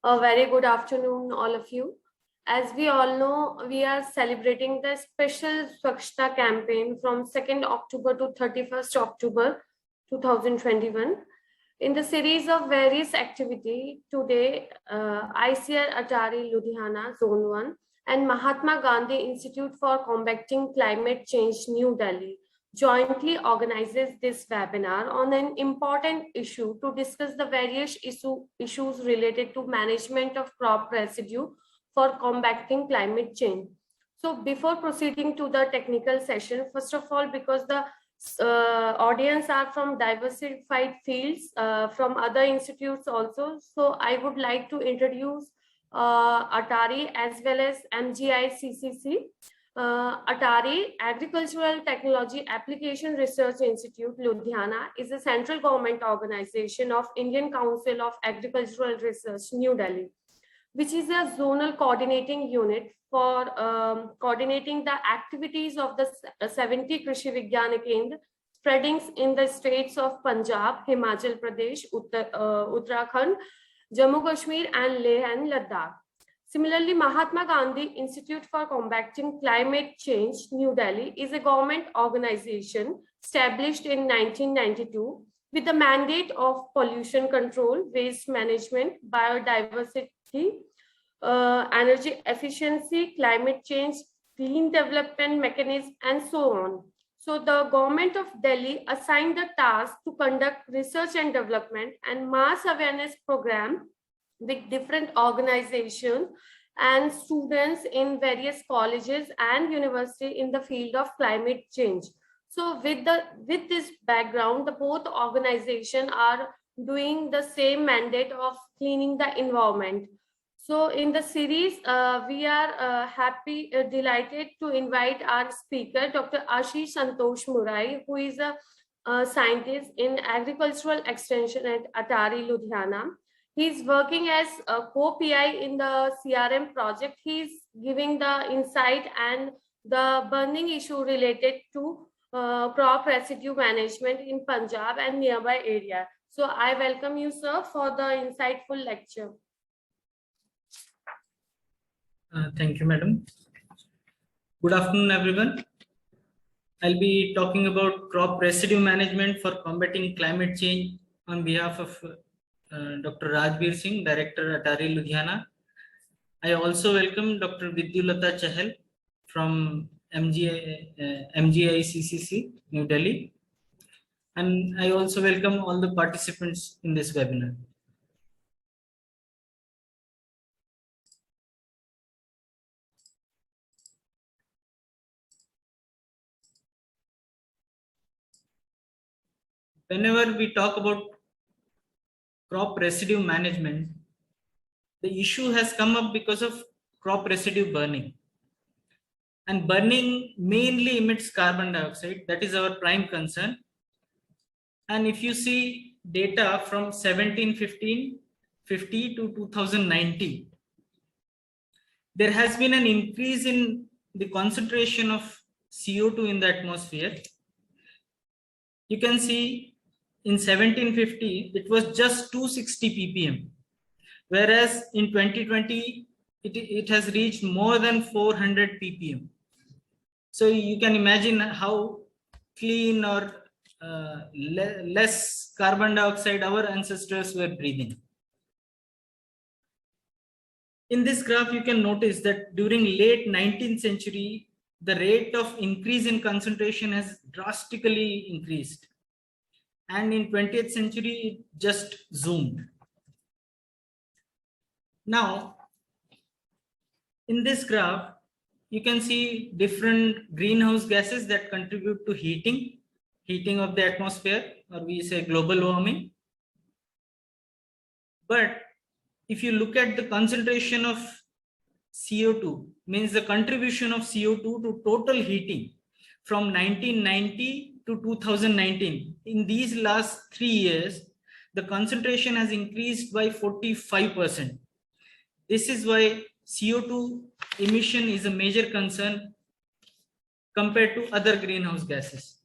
A very good afternoon, all of you. As we all know, we are celebrating the special Swachhta campaign from 2nd October to 31st October 2021. In the series of various activities, today ICR Atari Ludhiana Zone 1 and Mahatma Gandhi Institute for Combating Climate Change New Delhi jointly organizes this webinar on an important issue to discuss the various issues related to management of crop residue for combating climate change. So before proceeding to the technical session, first of all, because the audience are from diversified fields from other institutes also, so I would like to introduce Atari as well as MGI CCC. Atari, Agricultural Technology Application Research Institute, Ludhiana, is a central government organization of Indian Council of Agricultural Research, New Delhi, which is a zonal coordinating unit for coordinating the activities of the 70 Krishi Vigyan Kendra spreading in the states of Punjab, Himachal Pradesh, Uttarakhand, Jammu Kashmir, and Leh and Ladakh. Similarly, Mahatma Gandhi Institute for Combating Climate Change, New Delhi, is a government organization established in 1992 with the mandate of pollution control, waste management, biodiversity, energy efficiency, climate change, clean development mechanism, and so on. So the government of Delhi assigned the task to conduct research and development and mass awareness program with different organizations and students in various colleges and universities in the field of climate change. So with this background, the both organizations are doing the same mandate of cleaning the environment. So in the series, we are delighted to invite our speaker, Dr. Ashish Santosh Murai, who is a scientist in agricultural extension at Atari Ludhiana. He's working as a co-PI in the CRM project. He's giving the insight and the burning issue related to crop residue management in Punjab and nearby area. So I welcome you, sir, for the insightful lecture. Thank you, madam. Good afternoon, everyone. I'll be talking about crop residue management for combating climate change on behalf of Dr. Rajbir Singh, Director at Atari Ludhiana. I also welcome Dr. Vidyulata Chahal from MGI CCC, New Delhi. And I also welcome all the participants in this webinar. Whenever we talk about crop residue management, the issue has come up because of crop residue burning. And burning mainly emits carbon dioxide. That is our prime concern. And if you see data from 1750 to 2019, there has been an increase in the concentration of CO2 in the atmosphere. You can see in 1750, it was just 260 ppm, whereas in 2020, it has reached more than 400 ppm. So you can imagine how clean or less carbon dioxide our ancestors were breathing. In this graph, you can notice that during late 19th century, the rate of increase in concentration has drastically increased. And in 20th century, it just zoomed. Now, in this graph, you can see different greenhouse gases that contribute to heating of the atmosphere, or we say global warming. But if you look at the concentration of CO2, means the contribution of CO2 to total heating from 1990 to 2019, in these last 3 years, the concentration has increased by 45%. This is why CO2 emission is a major concern compared to other greenhouse gases.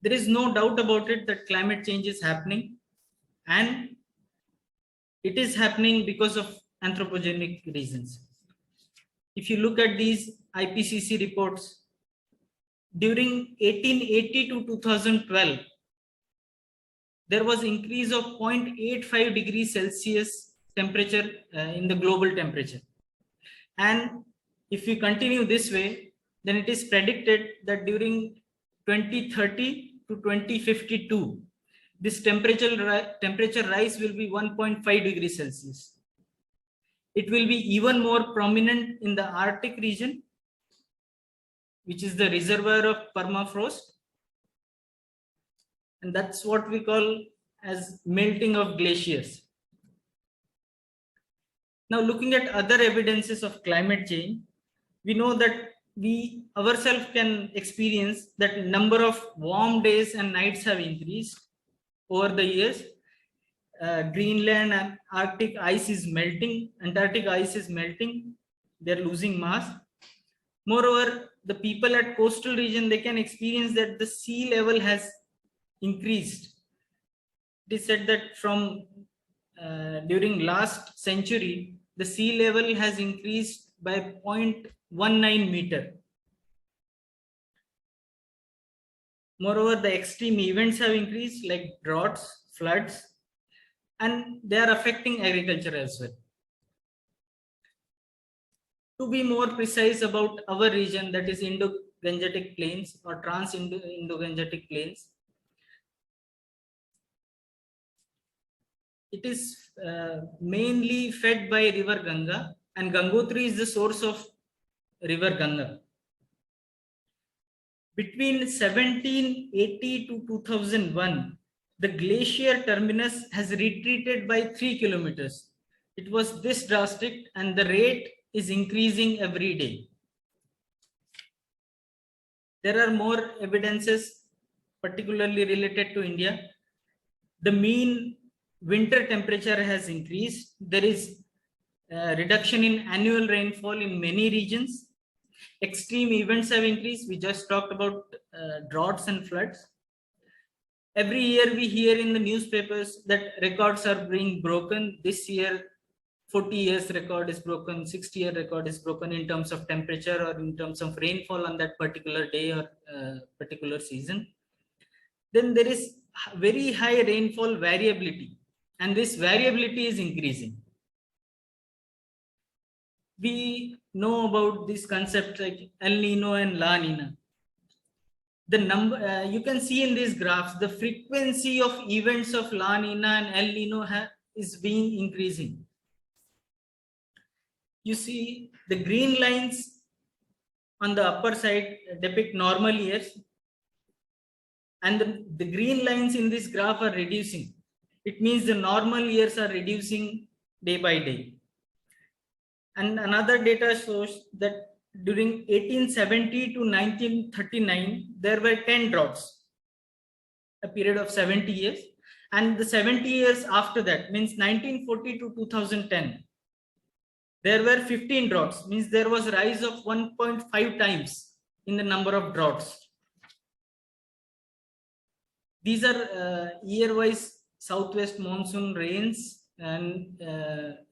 There is no doubt about it that climate change is happening. and it is happening because of anthropogenic reasons. If you look at these IPCC reports, during 1880 to 2012, there was increase of 0.85 degrees Celsius temperature in the global temperature. And if we continue this way, then it is predicted that during 2030 to 2052, this temperature rise will be 1.5 degrees Celsius. It will be even more prominent in the Arctic region, which is the reservoir of permafrost. And that's what we call as melting of glaciers. Now, looking at other evidences of climate change, we know that we ourselves can experience that number of warm days and nights have increased over the years. Greenland and Arctic ice is melting, Antarctic ice is melting, they're losing mass. Moreover, the people at coastal region, they can experience that the sea level has increased. It is said that from during last century, the sea level has increased by 0.19 meter. Moreover, the extreme events have increased like droughts, floods, and they are affecting agriculture as well. To be more precise about our region, that is Indo-Gangetic Plains or Trans-Indo-Gangetic Plains, it is mainly fed by river Ganga, and Gangotri is the source of river Ganga. Between 1780 to 2001, the glacier terminus has retreated by 3 kilometers. It was this drastic, and the rate is increasing every day. There are more evidences, particularly related to India. The mean winter temperature has increased. There is a reduction in annual rainfall in many regions. Extreme events have increased. We just talked about droughts and floods. Every year we hear in the newspapers that records are being broken. This year, 40 years record is broken, 60-year record is broken in terms of temperature or in terms of rainfall on that particular day or particular season. Then there is very high rainfall variability, and this variability is increasing. We know about this concept like El Nino and La Nina. The number you can see in these graphs, the frequency of events of La Nina and El Nino is being increasing. You see the green lines on the upper side depict normal years, and the green lines in this graph are reducing. It means the normal years are reducing day by day. And another data shows that during 1870 to 1939, there were 10 droughts, a period of 70 years. And the 70 years after that, means 1940 to 2010, there were 15 droughts, means there was a rise of 1.5 times in the number of droughts. These are year-wise southwest monsoon rains, and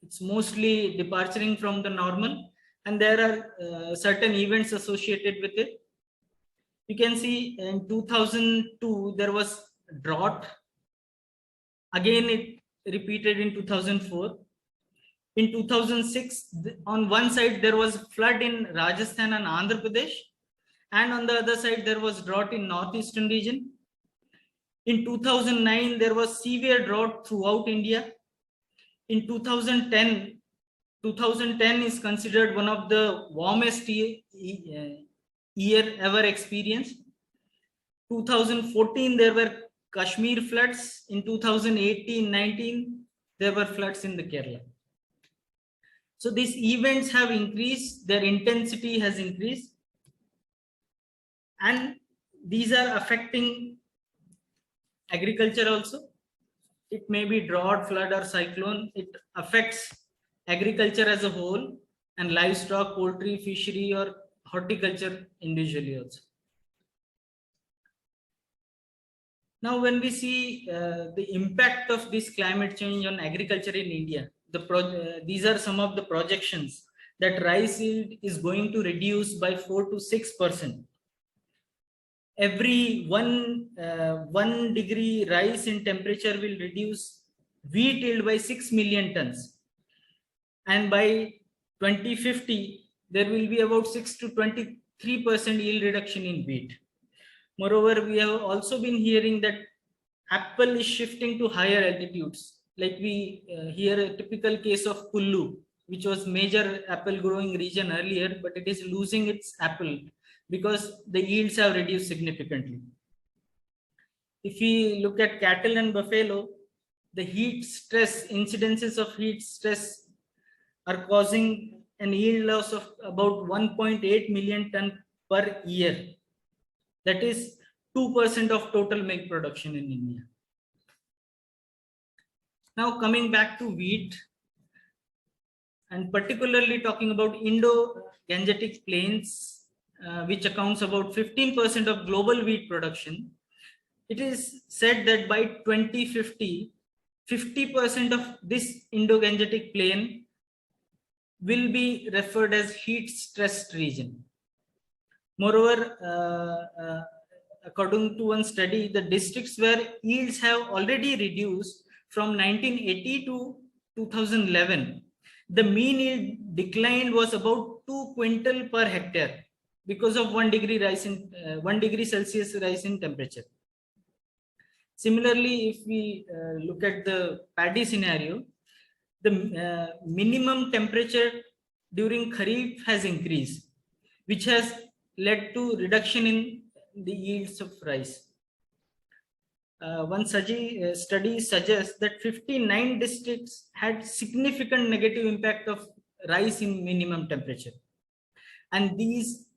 it's mostly departing from the normal, and there are certain events associated with it. You can see in 2002 there was drought. Again, it repeated in 2004. In 2006, on one side there was flood in Rajasthan and Andhra Pradesh, and on the other side there was drought in northeastern region. In 2009, there was severe drought throughout India. In 2010 is considered one of the warmest year ever experienced. 2014, there were Kashmir floods. In 2018-19, there were floods in the Kerala. So these events have increased, their intensity has increased, and these are affecting agriculture also. It may be drought, flood, or cyclone. It affects agriculture as a whole, and livestock, poultry, fishery, or horticulture individually also. Now, when we see the impact of this climate change on agriculture in India, these are some of the projections that rice yield is going to reduce by 4 to 6%. Every 1 degree rise in temperature will reduce wheat yield by 6 million tons. And by 2050, there will be about 6 to 23% yield reduction in wheat. Moreover, we have also been hearing that apple is shifting to higher altitudes. Like we hear a typical case of Kullu, which was major apple growing region earlier, but it is losing its apple because the yields have reduced significantly. If we look at cattle and buffalo, the heat stress, incidences of heat stress are causing an yield loss of about 1.8 million ton per year. That is 2% of total milk production in India. Now coming back to wheat, and particularly talking about Indo-Gangetic plains, which accounts about 15% of global wheat production. It is said that by 2050, 50% of this Indo-Gangetic plain will be referred as heat-stressed region. Moreover, according to one study, the districts where yields have already reduced from 1980 to 2011, the mean yield decline was about 2 quintal per hectare because of 1 degree rise in 1 degree Celsius rise in temperature. Similarly, if we look at the paddy scenario, the minimum temperature during Kharif has increased, which has led to reduction in the yields of rice. One study suggests that 59 districts had significant negative impact of rise in minimum temperature. And these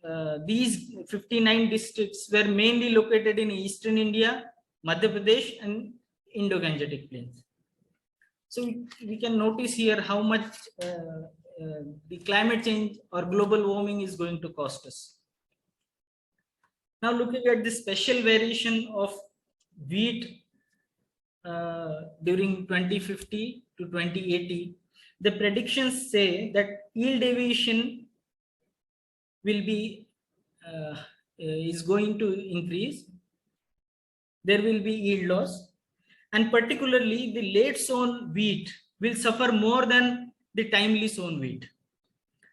59 districts were mainly located in Eastern India, Madhya Pradesh, and Indo-Gangetic plains. So we can notice here how much the climate change or global warming is going to cost us. Now looking at the special variation of wheat during 2050 to 2080, the predictions say that yield deviation will be is going to increase. There will be yield loss, and particularly the late sown wheat will suffer more than the timely sown wheat.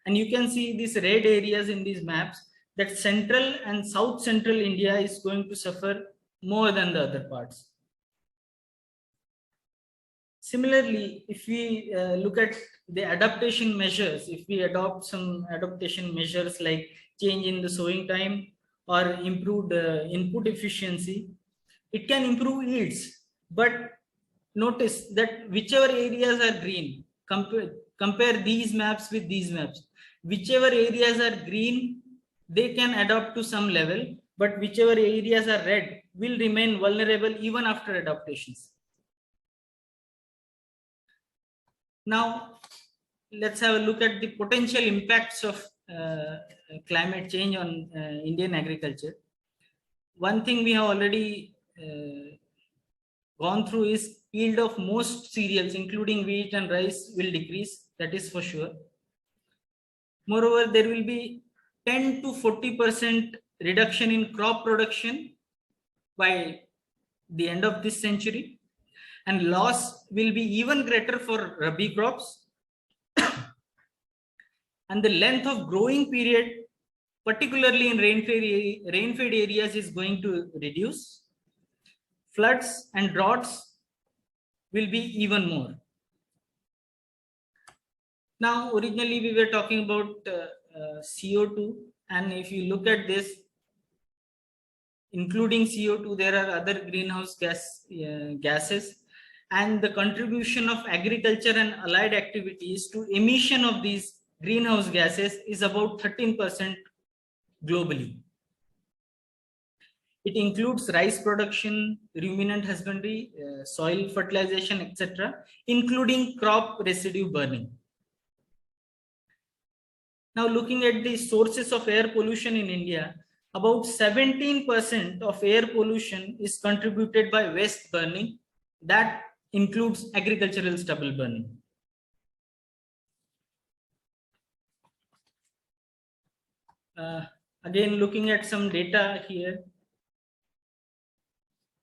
And you can see these red areas in these maps, that central and south central India is going to suffer more than the other parts. Similarly, if we look at the adaptation measures, if we adopt some adaptation measures like change in the sowing time or improved input efficiency, it can improve yields. But notice that whichever areas are green, compare these maps with these maps. Whichever areas are green, they can adapt to some level, but whichever areas are red will remain vulnerable even after adaptations. Now, let's have a look at the potential impacts of climate change on Indian agriculture. One thing we have already gone through is yield of most cereals, including wheat and rice, will decrease. That is for sure. Moreover, there will be 10 to 40% reduction in crop production by the end of this century, and loss will be even greater for Rabi crops. And the length of growing period, particularly in rain-fed areas, is going to reduce. Floods and droughts will be even more. Now, originally we were talking about CO2, and if you look at this, including CO2, there are other greenhouse gases, and the contribution of agriculture and allied activities to emission of these greenhouse gases is about 13% globally. It includes rice production, ruminant husbandry, soil fertilization, etc., including crop residue burning. Now, looking at the sources of air pollution in India, about 17% of air pollution is contributed by waste burning. That includes agricultural stubble burning. Again, looking at some data here,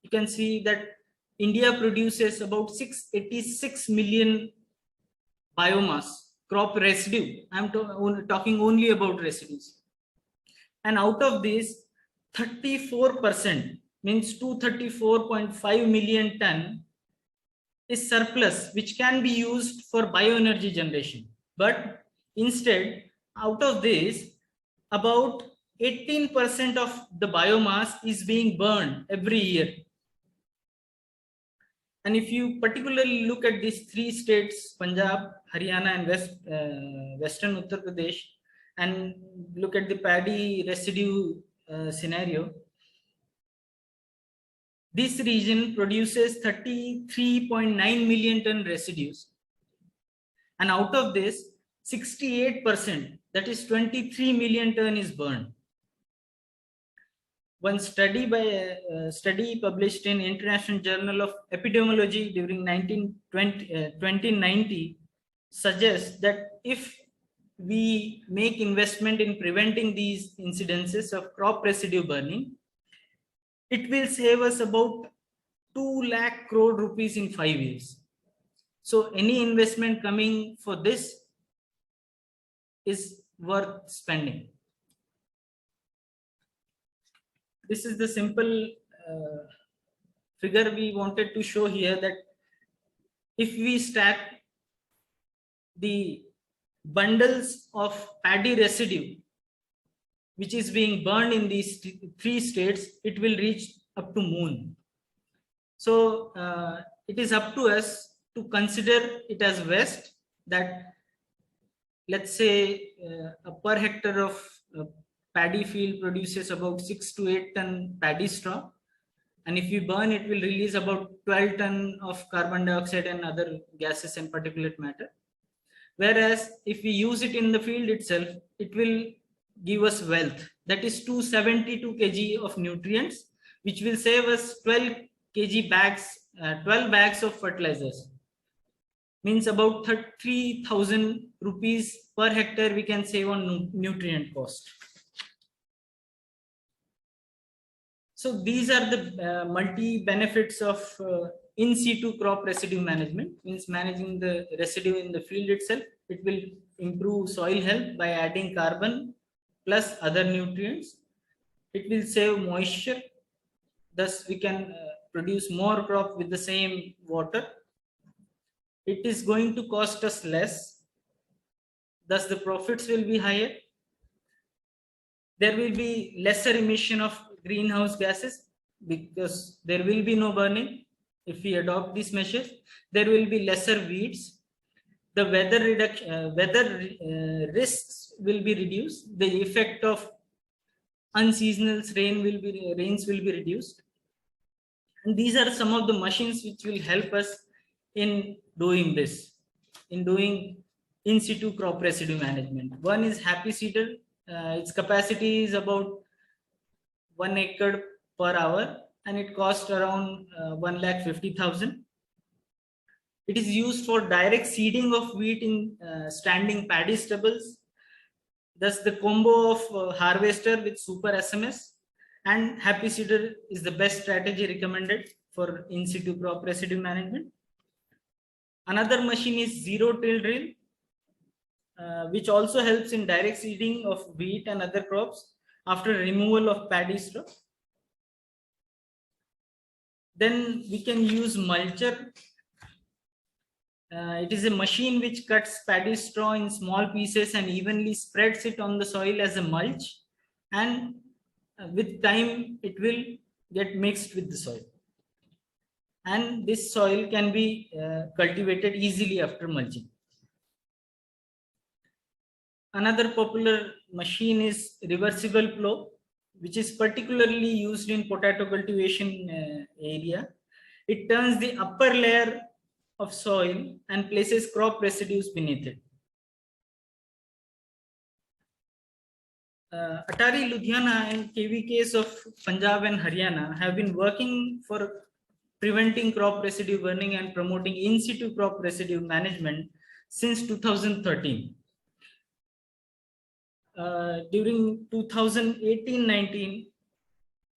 you can see that India produces about 686 million biomass crop residue. I'm talking only about residues. And out of this, 34% means 234.5 million ton is surplus, which can be used for bioenergy generation. But instead, out of this, about 18% of the biomass is being burned every year. And if you particularly look at these three states, Punjab, Haryana, and Western Uttar Pradesh, and look at the paddy residue scenario, this region produces 33.9 million ton residues. And out of this, 68%, that is 23 million ton, is burned. One study published in International Journal of Epidemiology during 2090 suggests that if we make investment in preventing these incidences of crop residue burning, it will save us about 2 lakh crore rupees in 5 years. So any investment coming for this is worth spending. This is the simple figure we wanted to show here, that if we stack the bundles of paddy residue which is being burned in these three states, it will reach up to moon. So it is up to us to consider it as waste, that let's say a per hectare of paddy field produces about 6 to 8 ton paddy straw, and if we burn, it will release about 12 ton of carbon dioxide and other gases and particulate matter. Whereas if we use it in the field itself, it will give us wealth, that is 272 kg of nutrients, which will save us 12 bags of fertilizers. Means about 30,000 rupees per hectare we can save on nutrient cost. So these are the multi benefits of in situ crop residue management. Means managing the residue in the field itself. It will improve soil health by adding carbon plus other nutrients. It will save moisture. Thus we can produce more crop with the same water. It is going to cost us less. Thus the profits will be higher. There will be lesser emission of greenhouse gases because there will be no burning. If we adopt these measures, there will be lesser weeds. The weather risks will be reduced. The effect of unseasonal rains will be reduced. And these are some of the machines which will help us in doing this, in doing in situ crop residue management. One is Happy Seeder. Its capacity is about 1 acre per hour, and it costs around 1,50,000. It is used for direct seeding of wheat in standing paddy stubbles. Thus, the combo of harvester with Super SMS and Happy Seeder is the best strategy recommended for in situ crop residue management. Another machine is Zero Till Drill, which also helps in direct seeding of wheat and other crops after removal of paddy straw. Then we can use mulcher. It is a machine which cuts paddy straw in small pieces and evenly spreads it on the soil as a mulch, and with time it will get mixed with the soil, and this soil can be cultivated easily after mulching. Another popular machine is reversible plow, which is particularly used in potato cultivation area. It turns the upper layer of soil and places crop residues beneath it. Atari Ludhiana and KVKs of Punjab and Haryana have been working for preventing crop residue burning and promoting in situ crop residue management since 2013. During 2018-19,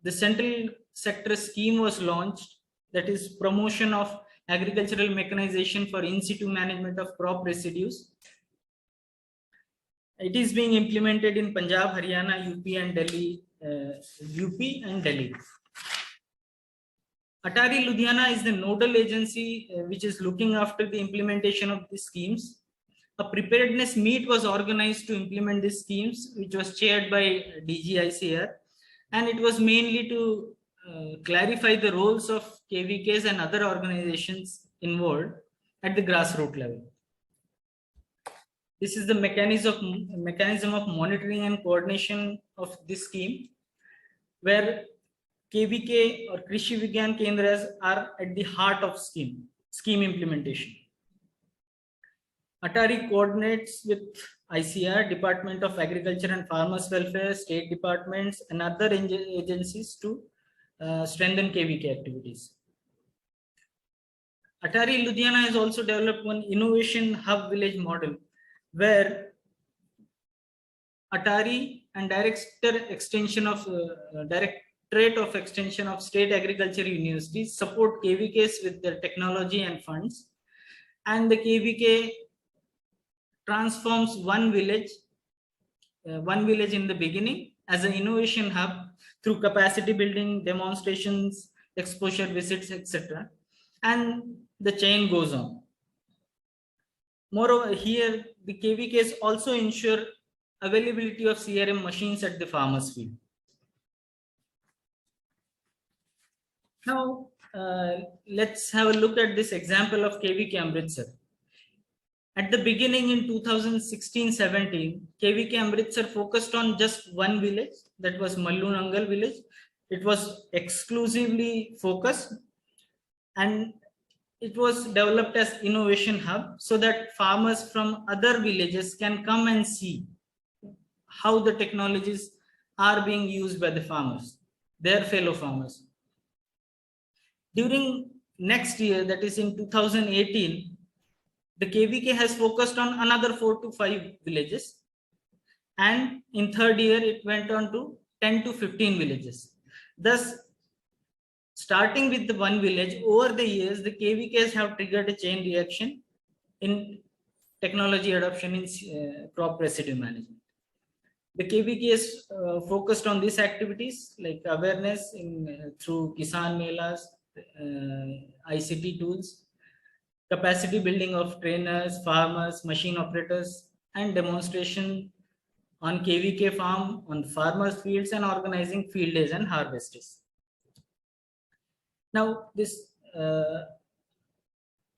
the central sector scheme was launched, that is promotion of agricultural mechanization for in situ management of crop residues. It is being implemented in Punjab, Haryana, UP and Delhi. Atari Ludhiana is the nodal agency which is looking after the implementation of these schemes. A preparedness meet was organized to implement these schemes, which was chaired by DGICR, and it was mainly to clarify the roles of KVKs and other organizations involved at the grassroots level. This is the mechanism of monitoring and coordination of this scheme, where KVK or Krishi Vigyan Kendras are at the heart of scheme implementation. Atari coordinates with ICR, Department of Agriculture and Farmers Welfare, state departments and other agencies to strengthen KVK activities. Atari Ludhiana has also developed one innovation hub village model, where Atari and Directorate of Extension of State Agriculture Universities support KVKs with their technology and funds, and the KVK transforms one village in the beginning as an innovation hub through capacity building, demonstrations, exposure visits, etc. And the chain goes on. Moreover, here the KVKs also ensure availability of CRM machines at the farmers' field. Now, let's have a look at this example of KVK Amritsar. At the beginning in 2016-17, KVK Amritsar focused on just one village, that was Mallu Nangal village. It was exclusively focused, and it was developed as innovation hub so that farmers from other villages can come and see how the technologies are being used by the farmers, their fellow farmers. During next year, that is in 2018, the KVK has focused on another 4 to 5 villages, and in third year it went on to 10 to 15 villages. Thus, starting with the one village, over the years the KVKs have triggered a chain reaction in technology adoption in crop residue management. The KVKs focused on these activities like awareness through Kisan Melas, ICT tools, capacity building of trainers, farmers, machine operators, and demonstration on KVK farm, on farmers' fields, and organizing field days and harvest days. Now, this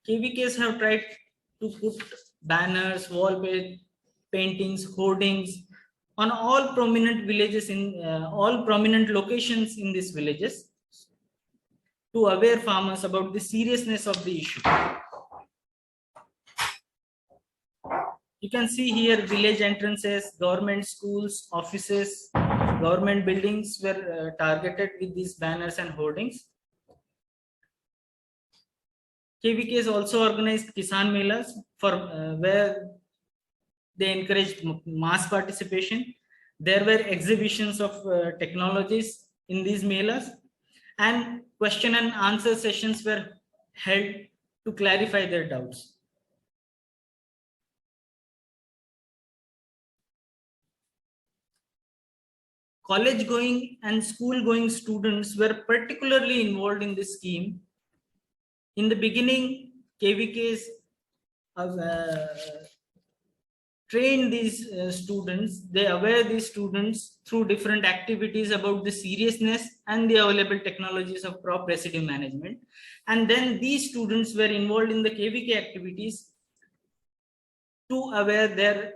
KVKs have tried to put banners, wall paintings, hoardings on all prominent villages in all prominent locations in these villages to aware farmers about the seriousness of the issue. You can see here village entrances, government schools, offices, government buildings were targeted with these banners and hoardings. KVKs also organized Kisan Melas for where they encouraged mass participation. There were exhibitions of technologies in these melas, and question and answer sessions were held to clarify their doubts. College going and school going students were particularly involved in this scheme. In the beginning, KVKs train these students, they aware these students through different activities about the seriousness and the available technologies of crop residue management. And then these students were involved in the KVK activities to aware their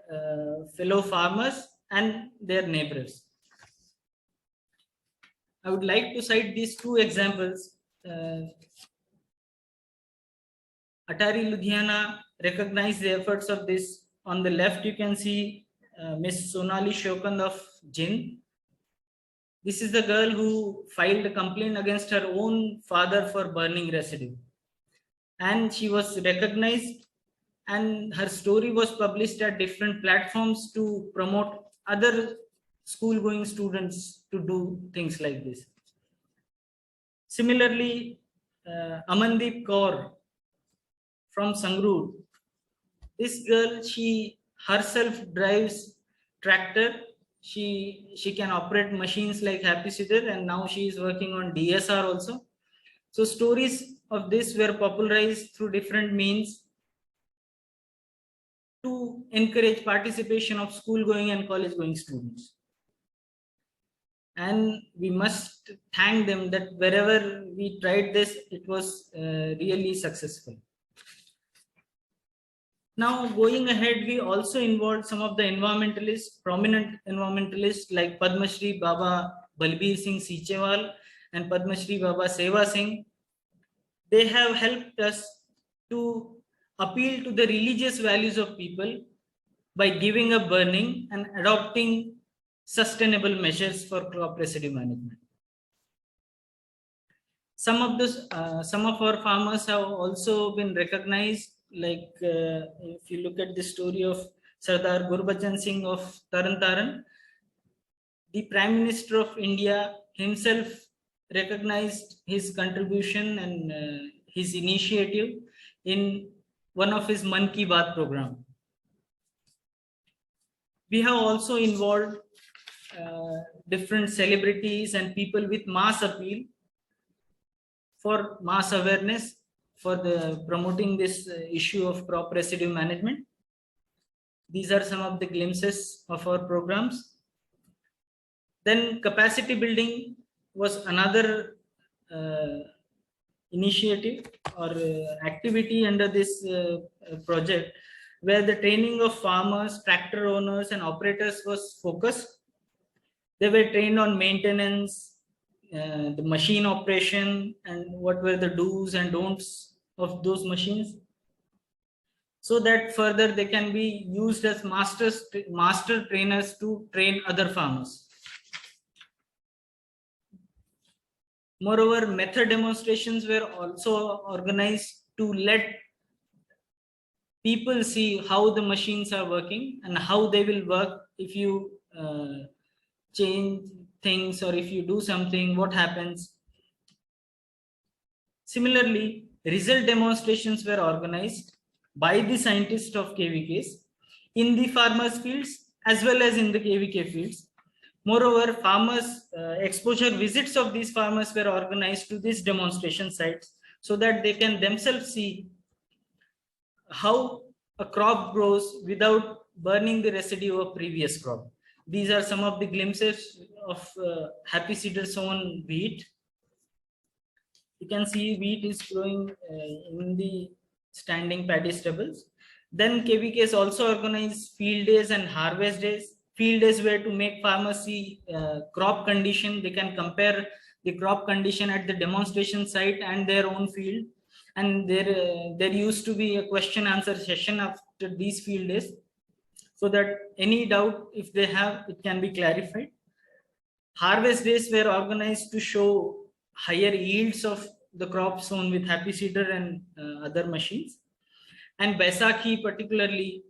fellow farmers and their neighbors. I would like to cite these two examples. Atari Ludhiana recognized the efforts of this. On the left, you can see Miss Sonali Shokand of Jind. This is the girl who filed a complaint against her own father for burning residue. And she was recognized, and her story was published at different platforms to promote other school going students to do things like this. Similarly, Amandeep Kaur from Sangrur, this girl, she herself drives tractor. She can operate machines like Happy Seeder, and now she is working on DSR also. So stories of this were popularized through different means to encourage participation of school going and college going students. And we must thank them that wherever we tried this, it was really successful. Now going ahead, we also involved some of the environmentalists, prominent environmentalists like Padma Shri Baba Balbir Singh Sichewal and Padma Shri Baba Seva Singh. They have helped us to appeal to the religious values of people by giving up burning and adopting sustainable measures for crop residue management. Some of our farmers have also been recognized, like if you look at the story of Sardar Gurbachan Singh of Taran Taran, the Prime Minister of India himself recognized his contribution and his initiative in one of his Man Ki Baat program. We have also involved different celebrities and people with mass appeal for mass awareness for the promoting this issue of crop residue management. These are some of the glimpses of our programs. Then capacity building was another initiative or activity under this project, where the training of farmers, tractor owners and operators was focused. They were trained on maintenance, the machine operation, and what were the do's and don'ts of those machines, so that further they can be used as master trainers to train other farmers. Moreover, method demonstrations were also organized to let people see how the machines are working and how they will work if you change things, or if you do something, what happens. Similarly, result demonstrations were organized by the scientists of KVKs in the farmers fields as well as in the KVK fields. Moreover, farmers exposure visits of these farmers were organized to these demonstration sites so that they can themselves see how a crop grows without burning the residue of previous crop. These are some of the glimpses of Happy Seeder sown wheat. You can see wheat is growing in the standing paddy stubbles. Then KVKs also organize field days and harvest days. Field days were to make farmers see crop condition. They can compare the crop condition at the demonstration site and their own field. And there used to be a question answer session after these field days, so that any doubt if they have, it can be clarified. Harvest days were organized to show higher yields of the crop sown with Happy Seeder and other machines. And Baisakhi particularly,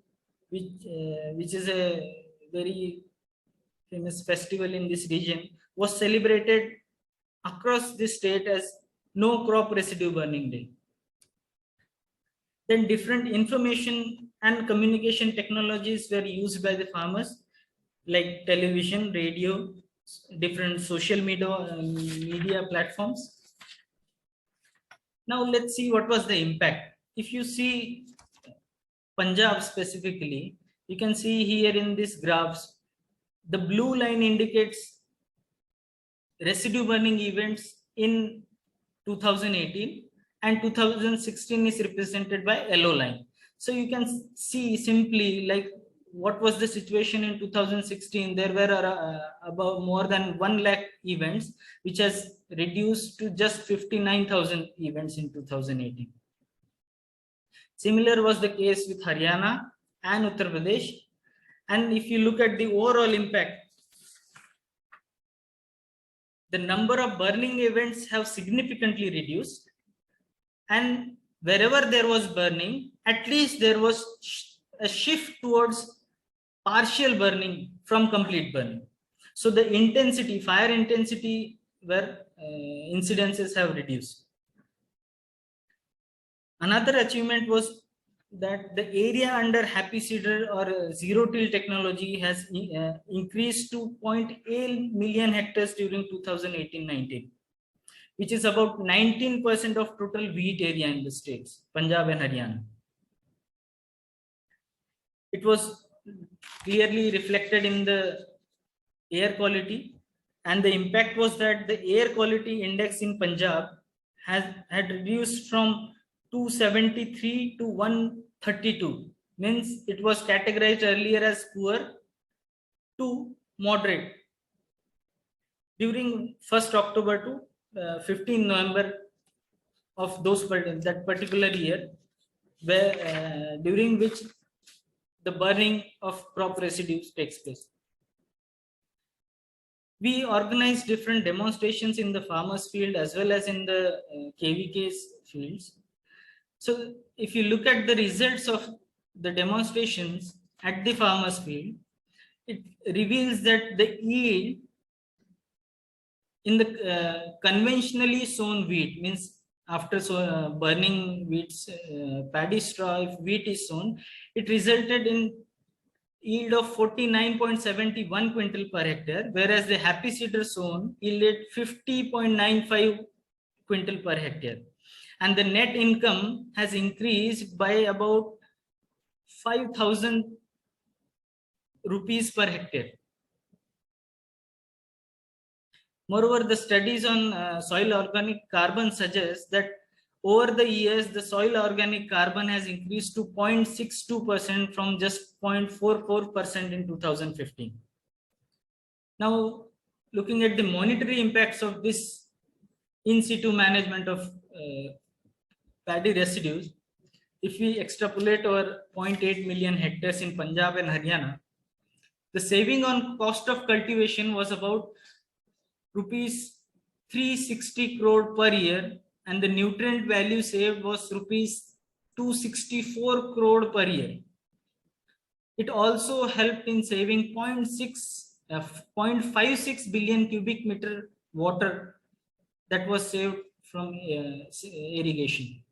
which is a very famous festival in this region, was celebrated across the state as No Crop Residue Burning Day. Then different information and communication technologies were used by the farmers, like television, radio, different social media platforms. Now let's see what was the impact. If you see Punjab specifically, you can see here in these graphs, the blue line indicates residue burning events in 2018, and 2016 is represented by yellow line. So you can see simply like what was the situation in 2016. There were about more than 1 lakh events, which has reduced to just 59,000 events in 2018. Similar was the case with Haryana and Uttar Pradesh. And if you look at the overall impact, the number of burning events have significantly reduced. And wherever there was burning, at least there was a shift towards partial burning from complete burning. So the intensity, fire intensity, where incidences have reduced. Another achievement was that the area under Happy Seeder or zero till technology has increased to 0.8 million hectares during 2018-19, which is about 19% of total wheat area in the states, Punjab and Haryana. It was clearly reflected in the air quality, and the impact was that the air quality index in Punjab had reduced from 273 to 132, means it was categorized earlier as poor to moderate during 1st October to 15 November of that particular year, where during which the burning of crop residues takes place. We organized different demonstrations in the farmers field as well as in the KVK's fields. So if you look at the results of the demonstrations at the farmers field, it reveals that the yield in the conventionally sown wheat, means after burning wheat's paddy straw, if wheat is sown, it resulted in yield of 49.71 quintal per hectare, whereas the Happy Seeder sown yielded 50.95 quintal per hectare. And the net income has increased by about 5,000 rupees per hectare. Moreover, the studies on soil organic carbon suggest that over the years, the soil organic carbon has increased to 0.62% from just 0.44% in 2015. Now, looking at the monetary impacts of this in situ management of paddy residues, if we extrapolate over 0.8 million hectares in Punjab and Haryana, the saving on cost of cultivation was about rupees 360 crore per year, and the nutrient value saved was rupees 264 crore per year. It also helped in saving 0.56 billion cubic meter water that was saved from irrigation.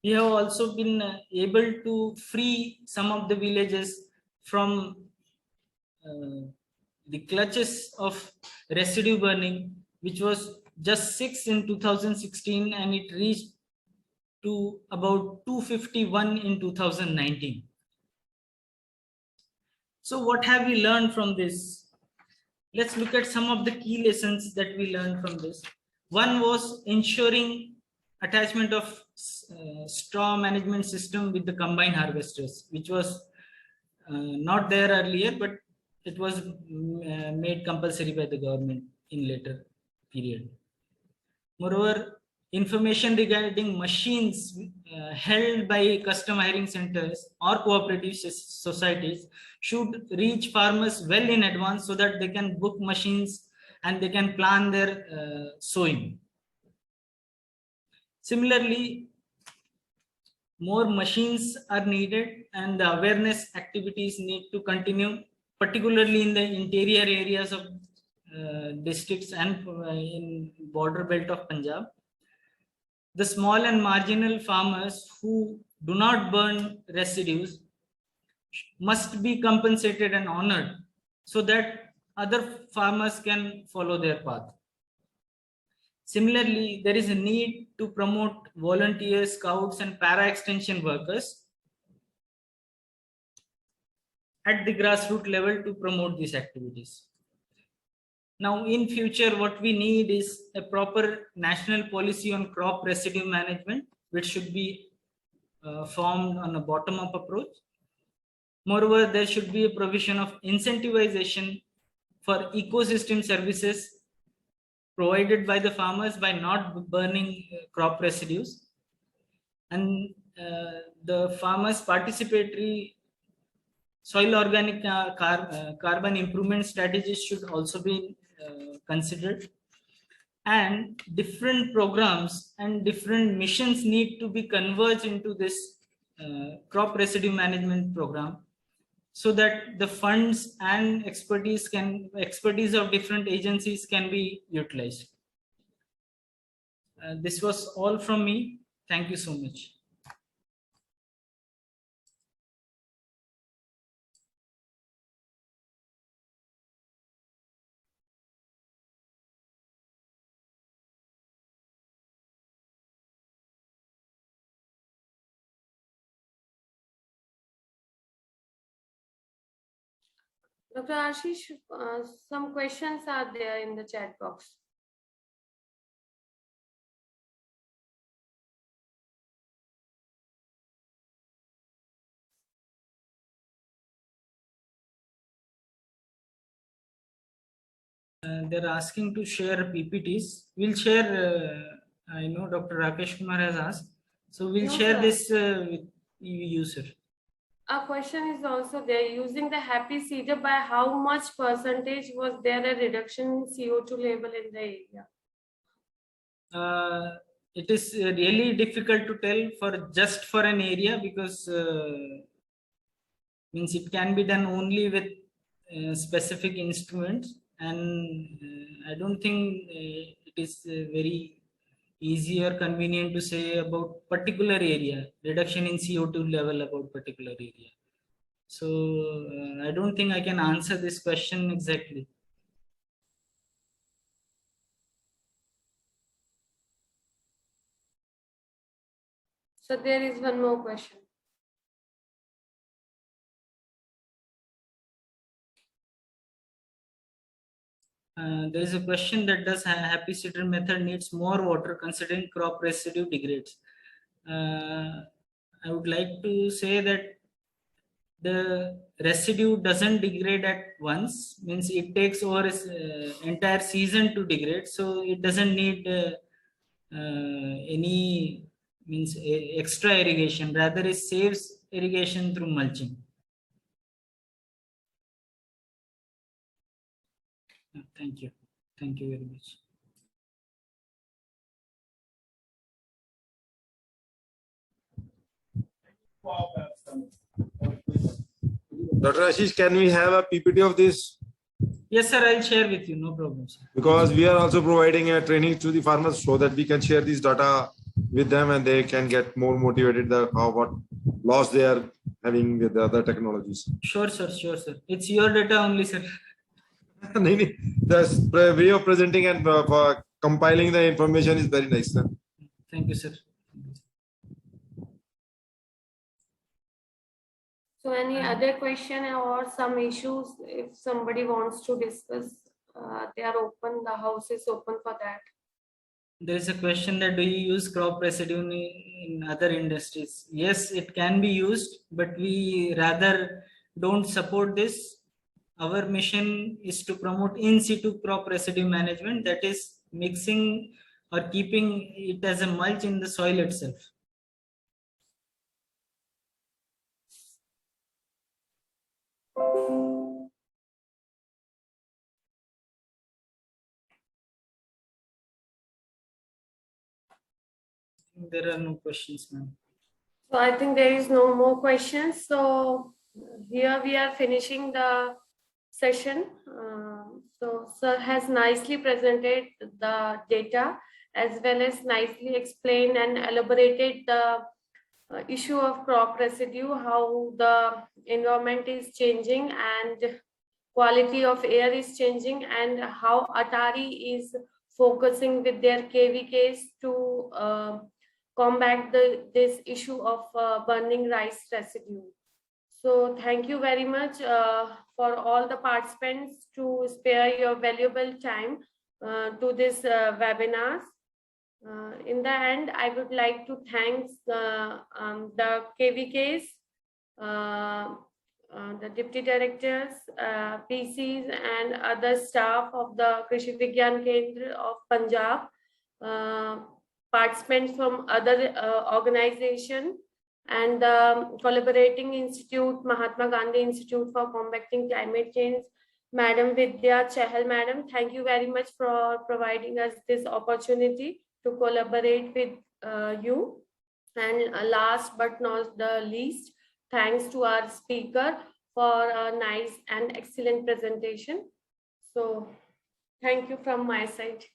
We have also been able to free some of the villages from the clutches of residue burning, which was just 6 in 2016, and it reached to about 251 in 2019. So what have we learned from this? Let's look at some of the key lessons that we learned from this. One was ensuring attachment of straw management system with the combine harvesters, which was not there earlier, but it was made compulsory by the government in later period. Moreover, information regarding machines held by custom hiring centers or cooperative societies should reach farmers well in advance so that they can book machines and they can plan their sowing. Similarly, more machines are needed and the awareness activities need to continue, particularly in the interior areas of districts and in border belt of Punjab. The small and marginal farmers who do not burn residues must be compensated and honored so that other farmers can follow their path. Similarly, there is a need to promote volunteers, scouts, and para-extension workers at the grassroots level to promote these activities. Now, in future, what we need is a proper national policy on crop residue management, which should be formed on a bottom-up approach. Moreover, there should be a provision of incentivization for ecosystem services provided by the farmers by not burning crop residues. And the farmers' participatory soil organic carbon improvement strategies should also be considered, and different programs and different missions need to be converged into this crop residue management program, so that the funds and expertise of different agencies can be utilized. This was all from me. Thank you so much. Dr. Ashish, some questions are there in the chat box. They're asking to share PPTs. We'll share. I know Dr. Rakesh Kumar has asked, so we'll No, share sir. this with you, sir. A question is also there. Using the happy seeder, by how much percentage was there a reduction in CO2 level in the area? It is really difficult to tell for just for an area, because means it can be done only with specific instruments, and I don't think it is very easy or convenient to say about particular area reduction in CO2 level about particular area. So I don't think I can answer this question exactly. So there is one more question. There is a question that does happy seeder method needs more water considering crop residue degrades. I would like to say that the residue doesn't degrade at once, means it takes over entire season to degrade, so it doesn't need any means extra irrigation, rather it saves irrigation through mulching. Thank you very much. Dr. Ashish, can we have a PPT of this? Yes, sir, I'll share with you, no problem, sir. Because we are also providing a training to the farmers so that we can share this data with them and they can get more motivated what loss they are having with the other technologies. Sure, sir. It's your data only, sir. The way of presenting and compiling the information is very nice, sir. Thank you, sir. So any other question or some issues, if somebody wants to discuss, they are open, the house is open for that. There is a question that do you use crop residue in other industries? Yes, it can be used, but we rather don't support this. Our mission is to promote in situ crop residue management, that is mixing or keeping it as a mulch in the soil itself. There are no questions, ma'am. So I think there is no more questions. So here we are finishing the session. So sir has nicely presented the data as well as nicely explained and elaborated the issue of crop residue, how the environment is changing and quality of air is changing, and how Atari is focusing with their KVKs to combat this issue of burning rice residue. So thank you very much for all the participants to spare your valuable time to this webinars. In the end, I would like to thank the KVKs, the deputy directors, PCs and other staff of the Krishi Vigyan Kendra of Punjab, participants from other organizations, and the collaborating institute, Mahatma Gandhi Institute for Combating Climate Change, Madam Vidya Chahal. Madam, thank you very much for providing us this opportunity to collaborate with you. And last but not the least, thanks to our speaker for a nice and excellent presentation. So thank you from my side.